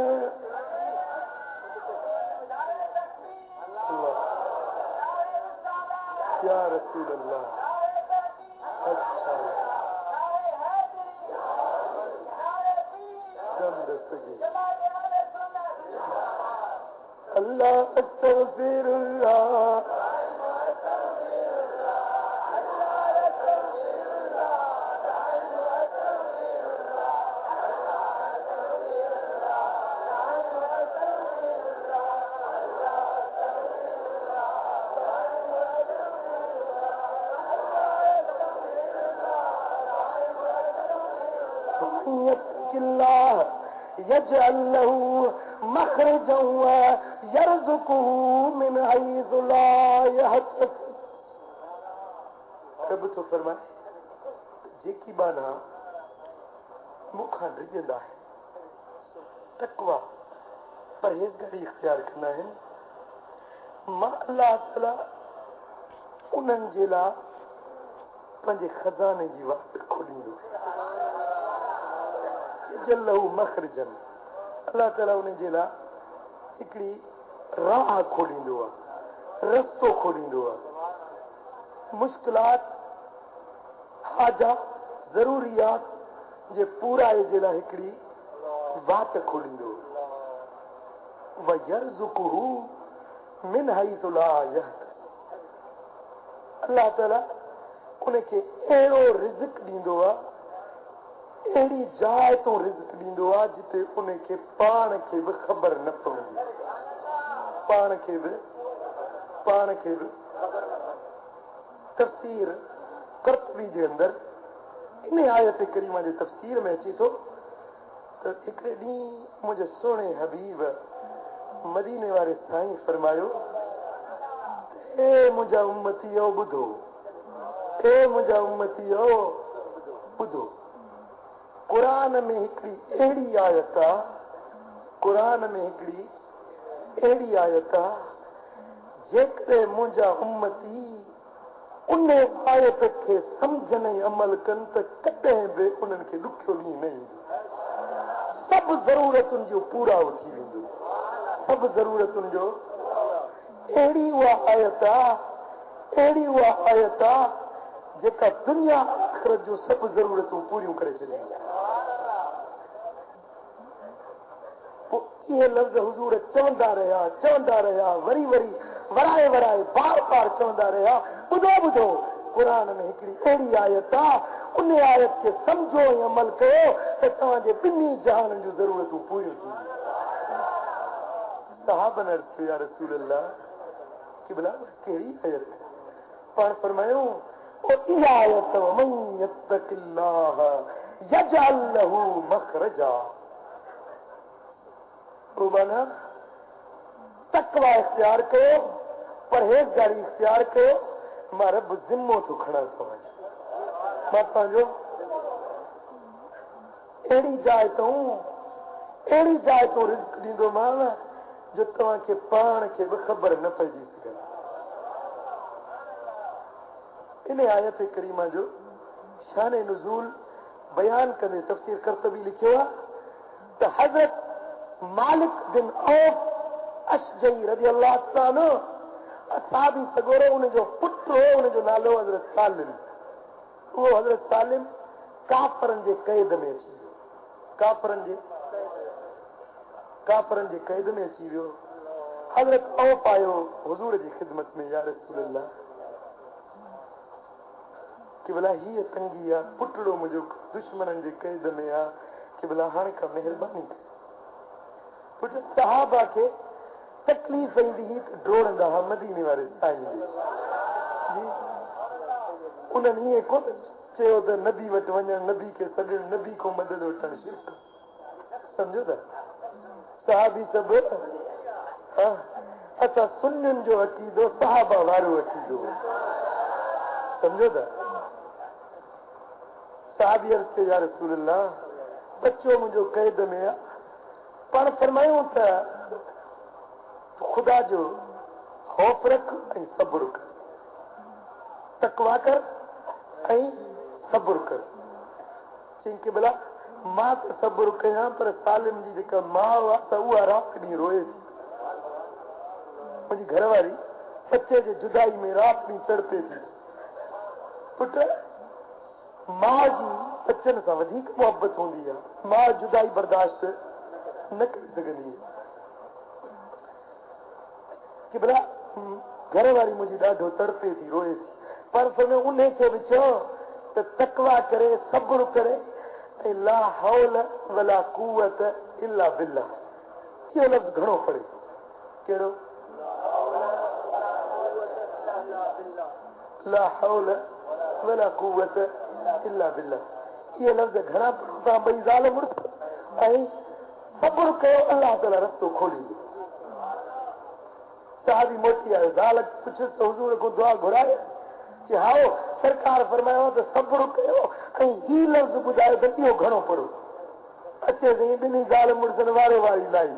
या रसूल अल्लाह। अच्छा अल्लाह अस्तगफिरुल्लाह। यजअल लहू मखरजन व यरज़ुकुहू मिन हैज़ु ला यहतसिब। रब तो फरमाए जेकी बाना मूंखां डिॼंदा आहिनि, तक़वा परहेज़गारी इख़्तियार कंदा आहिनि, मां अल्लाह ताला उन्हनि जे लाइ पंहिंजे खज़ाने जी वाट खोलींदो। जल्लहू मखरजन, अल्लाह ताला उन जे लाइ हिकिड़ी राह खोलींदो आहे, रस्तो खोलींदो आहे। मुश्किलात, हाजा, ज़रूरियात जे पूराए जे लाइ हिकिड़ी वाट खोलींदो। व यरज़ुकुहू मिन हैज़ु ला यहतसिब, अल्लाह ताला उनखे अहिड़ो रिज़्क़ ॾींदो आहे, अहिड़ी जाइ तो रिज़्क़ ॾींदो आहे जिते उनखे पाण खे बि ख़बर न पवंदी। पाण खे बि तफ़सीर क़ुर्तुबी जे अंदरि इन आयत करीमा जे तफ़सीर में अचे थो त हिकिड़े ॾींहुं मुंहिंजे सुहिणे हबीब मदीने वारे साईं फरमायो, ए मुंहिंजा उम्मतीओ ॿुधो, ए मुंहिंजा उम्मतीओ ॿुधो, क़ुरान में हिकिड़ी अहिड़ी आयत आहे, क़ुरान में हिकिड़ी अहिड़ी आयत आहे, जेकॾहिं मुंहिंजा उम्मती उन आयत खे सम्झनि ऐं अमल कनि त कॾहिं बि उन्हनि खे ॾुखियो ॾींहुं न ईंदो। सभु ज़रूरतुनि जो पूराओ थी वेंदो, सभु ज़रूरतुनि जो। अहिड़ी उहा आयत आहे, अहिड़ी उहा आयत आहे जेका दुनिया आख़िरत जो सभु ज़रूरतूं पूरियूं करे छॾींदी। पोइ इहे लफ़्ज़ हुज़ूर चवंदा रहिया, वरी वरी वराए बार बार चवंदा रहिया, ॿुधो ॿुधो, क़ुरान में हिकिड़ी अहिड़ी आयत आहे, उन आयत खे सम्झो ऐं अमल कयो त तव्हांजे ॿिन्ही जहाननि जूं ज़रूरतूं पूरियूं थींदियूं। सहाबन अर्ज़ कयो, या रसूल अल्लाह, कि भला कहिड़ी आयत? पाण फरमायो, इहा आयत, मन यत्तक़िल्लाह यजअल लहू मखरजा। माना तक़वा इख्तियार कयो, परहेज़गारी इख्तियार कयो, मां रब ज़िम्मो थो खणा तव्हांजो, मां तव्हांजो अहिड़ी जाइ तो रिज़्क़ ॾींदोमांव जो तव्हांखे पाण खे बि ख़बर न पइजी सघे। इन आयत करीमा जो शान नुज़ूल बयान कंदे तफ़सीर कर्तबी लिखियो आहे त हज़रत मालिक बिन औफ अशजई रज़ी अल्लाह ताला अन्हु असहाबी सगोरो उनजो पुट हो, उनजो नालो हज़रत सालिम। वो हज़रत सालिम काफ़रनि जे क़ैद में अची वियो, काफ़रनि जे क़ैद में अची वियो। हज़रत औफ आयो हुज़ूर जी ख़िदमत में, या रसूल अल्लाह कि भला हीअ तंगी आहे, पुटड़ो मुंहिंजो दुश्मननि जे क़ैद में आहे, कि भला हाणे का महिरबानी कयो। पुट सहाबा खे तकलीफ़ ईंदी हुई त डोड़ंदा हुआ मदीने वारे साईं जी। उन्हनि ईअं कोन चयो त नबी वटि वञणु, नबी खे सॾणु, नबी को मदद वठणु शिरक, सम्झो था। सहाबी सभु असां सुन्नियुनि जो अक़ीदो सहाबा वारो अक़ीदो, सम्झो था। सहाबी अर्ज़ कयो या रसूल अल्लाह बच्चो मुंहिंजो क़ैद में आहे, पाण फरमायूं त खुदा जो खौफ रख ऐं सब्र कर, तकवा कर ऐं सब्र कर। चई कि भला मां त सब्र कयां, पर सालिम जी जेका माउ आहे त उहा राति ॾींहुं रोए थी। मुंहिंजी घरवारी बच्चे जे जुदाई में राति ॾींहुं तड़पे थी। पुट मां जी बच्चनि सां वधीक मोहबत हूंदी आहे, मां जुदाई बर्दाश्त न करे सघंदी आहे। कि भला घर वारी मुंहिंजी ॾाढो तड़पे थी, रोए थी, पर फिर उन खे बि चयो त तकवा करे, सब्र करे ऐं ला हौल वला कुवत इल्ला बिल्लाह। इहो लफ़्ज़ घणो पढ़े, कहिड़ो? ला हौल वला कुवत इल्ला बिल्लाह। इहे लफ़्ज़ घणा पढ़ो तव्हां ॿई ज़ाल मुड़ुस, ऐं सब्र कयो, अल्लाह ताला रस्तो खोली ॾे। साहबी मोटी आयो, ज़ाल पुछियो त हुज़ूर को दुआ घुराए, चई हाओ सरकार फरमायो त सब्र कयो ऐं ही लफ़्ज़ ॿुधायो त इहो घणो पढ़ो। अचे साईं ॿिन्ही ज़ाल मुड़ुसनि वारो वारी लाई।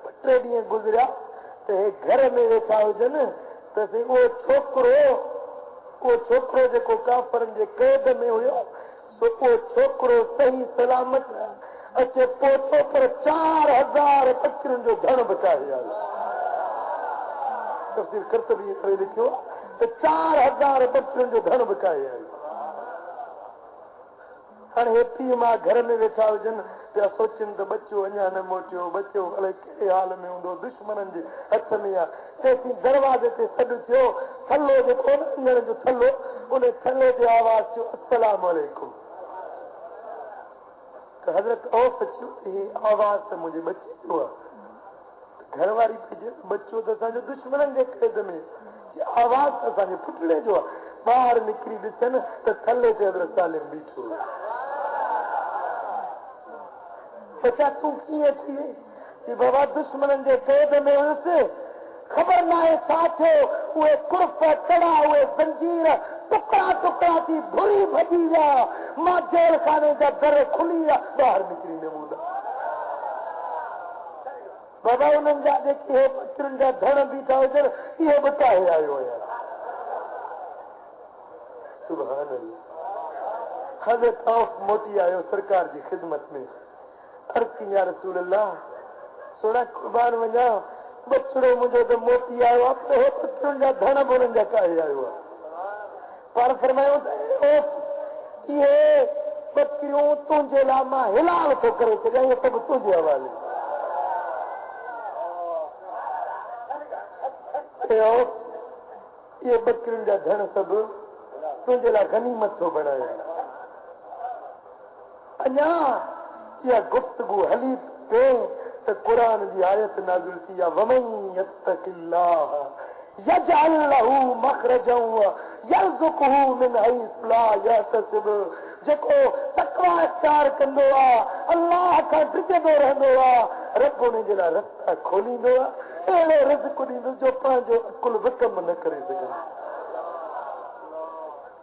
2-3 ॾींहं गुज़रिया त हे घर में वेठा हुजनि त साईं उहो छोकिरो जेको काफ़रनि जे क़ैद में हुयो, सो उहो छोकिरो सही सलामत अचे पहुतो, पर 4000 बकरियुनि जो धन बचाए आयो। तफ़सीर कर्तबी करे लिखियो त 4000 बकरियुनि जो धन बचाए आयो। हाणे हे पीउ मां घर में वेठा हुजनि पिया सोचनि त बच्चो अञा न मोटियो, बच्चो अलाए कहिड़े हाल में हूंदो, दुश्मननि जे हथ में आहे। तेसीं दरवाज़े ते सॾु थियो, थल्लो जेको अंगण जो थल्लो, उन थल्ले ते आवाज़ थियो अस्सलाम वालेकुम। त हज़रत औफ चयो ही आवाज़ त मुंहिंजे बच्चे जो आहे। घरवारी पई बच्चो त असांजो दुश्मननि जे क़ैद में, आवाज़ त असांजे पुटड़े जो आहे। ॿाहिरि निकिरी ॾिसनि त थल्ले ते हज़रत सालिम बीठो। बचा तूं कीअं थी वई? कि बाबा दुश्मननि जे क़ैद में हुयुसि, ख़बर न आहे छा थियो, उहे कुर्फ कड़ा, उहे ज़ंजीर टुकड़ा टुकड़ा थी भुरी भॼी विया। मां जेल खाने जा दर खुली विया, ॿाहिरि निकिरी न वेंदा। बाबा उन्हनि जा जेके हे बकरियुनि जा धण बीठा हुजनि, इहे बचाए आयो आहियां। सुभान अल्लाह। हज़रत औफ मोटी आयो सरकार जी ख़िदमत में, अर्ज़ कई या रसूल अल्लाह सोना कुर्बान वञा, बचड़ो मुंहिंजो त मोटी आयो आहे, पर हे बकरियुनि जा धण बि उन्हनि जा काहे आयो आहे। पर फरमायो त इहे बकरियूं तुंहिंजे लाइ मां हिलाल थो करे छॾियां, इहे सभु तुंहिंजे हवाले। इहे बकरियुनि जा धण सभु तुंहिंजे लाइ गनीमत थो बणाए। अञा इहा गुफ्तगू हली पे त क़ुरान जी आयत नाज़िल थी आहे, वमन यत्तक़िल्लाह यजअल लहू मखरजन यरज़ुक़हू मिन हैसु ला यहतसिब। जेको तक़वा इख्तियार कंदो आहे, अल्लाह खां डिॼंदो रहंदो आहे, रब उन जे लाइ रस्ता खोलींदो आहे, अहिड़ो रिज़्क़ ॾींदो जो पंहिंजो अकुल बि कम न करे सघंदो।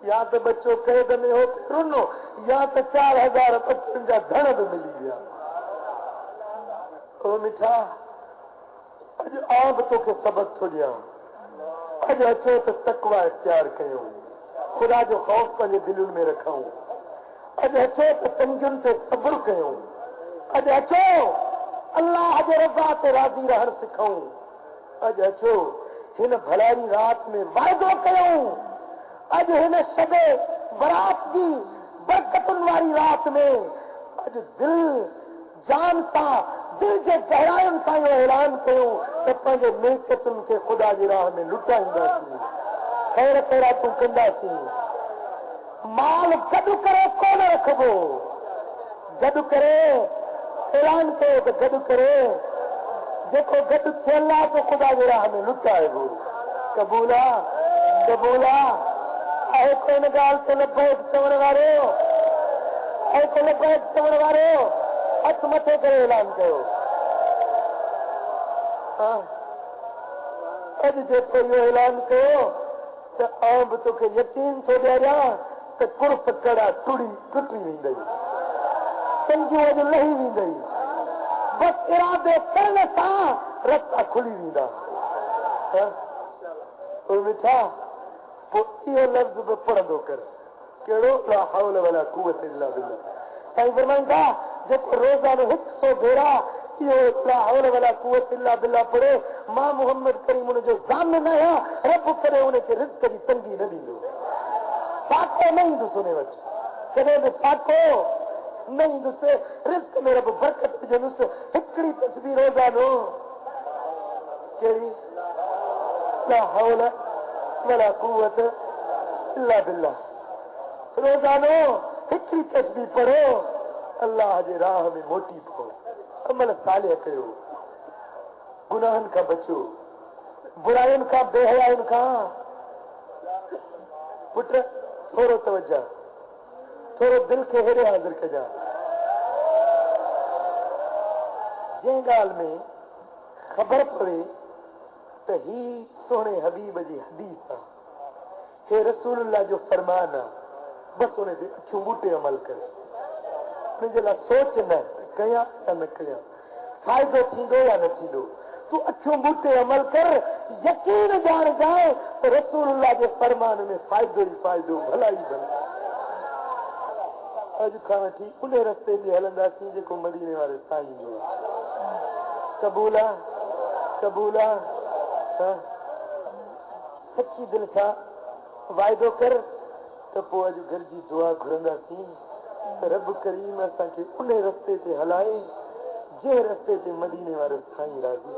या त बच्चो क़ैद में हो रुनो, या त 4000 बकरियुनि जा धण बि मिली विया। ओ मिठा अज आब तोखे सबक थो ॾियां। अज अचो त तकवा इख्तियार कयूं, खुदा जो ख़ौफ पंहिंजे दिलुनि में रखूं। अज अचो त तंगियुनि ते सब्र कयूं। अज अचो अल्लाह जे रज़ा ते राज़ी रहण सिखूं। अज अचो हिन भलाई रात में वाइदो कयूं। अज हिन शबे बरात जी बरकतुनि वारी रात में अज दिल जान सां दिल जे गहराइनि सां इहो ऐलान कयूं त पंहिंजे मिल्कियतुनि खे ख़ुदा जी राह में लुटाईंदासीं, ख़ैर ख़ैरातूं कंदासीं। माल गॾु करे कोन रखबो, गॾु करे ऐलान कयो त गॾु करे जेको गॾु थियल आहे तो ख़ुदा जी राह में लुटाइबो। क़बूल आहे, क़बूल आहे। आहे कोन ॻाल्हि ते लबैक चवण वारो, आहे को लबैक चवण वारो, हथ मथे करे ऐलान कयो। अॼु जेको इहो ऐलान कयो त आउं बि तोखे यकीन थो ॾियारियां त कुर्फ कड़ा टुटी वेंदई, तंगियूं अॼु लही वेंदई। बसि इरादे करण सां रस्ता खुली वेंदा। मिठा पोइ इहो लफ़्ज़ बि पढ़ंदो कर, कहिड़ो ला हौल वला कुव्वत इल्ला बिल्लाह। साईं फरमाइनि था जेको रोज़ानो 100 भेरा इहो ला हौल वला कुव्वत इल्ला बिल्लाह पढ़े, मां मोहम्मद करीम उनजो ज़ामिन आहियां, रब करे उनखे रिज़्क़ जी तंगी न ॾींदो। फाको न ईंदुसि उन वटि, कॾहिं बि फाको न ईंदुसि। रिज़्क़ में रब बरकत विझंदुसि। हिकिड़ी तस्वीर रोज़ानो कहिड़ी ला हौल वला कुव्वत इल्ला बिल्लाह, रोज़ानो हिकिड़ी तस्बीह पढ़ो, अल्लाह जे राह में मोटी पओ, अमल सालिह कयो, गुनाहनि खां बचो, बुराइयुनि खां बेहयाइयुनि खां। पुट थोरो तवज्जो, थोरो दिल खे हेॾे हाज़िर कजां। जंहिं ॻाल्हि में ख़बर पवे त ही सोहणे हबीब जी हदीस आहे, हे रसूलुल्लाह जो फरमान आहे, बसि उन ते अखियूं ॿूटे अमल कर। मुंहिंजे लाइ सोच न कयां या न कयां, फ़ाइदो थींदो या न थींदो, तूं अखियूं ॿूटे अमल कर। यकीन ॼाण जाए त रसूलुल्लाह जे फरमान में फ़ाइदो ई फ़ाइदो, भलाई भला। अॼु खां वठी उन रस्ते ते हलंदासीं जेको मदीने वारे साईं जो आहे। क़बूल आहे, क़बूल आहे। सची दिल सां वाइदो कर त पोइ अॼु घर जी दुआ घुरंदासीं त रब करीम असांखे उन रस्ते ते हलाए जंहिं रस्ते ते मदीने वारो साईं राज़ी।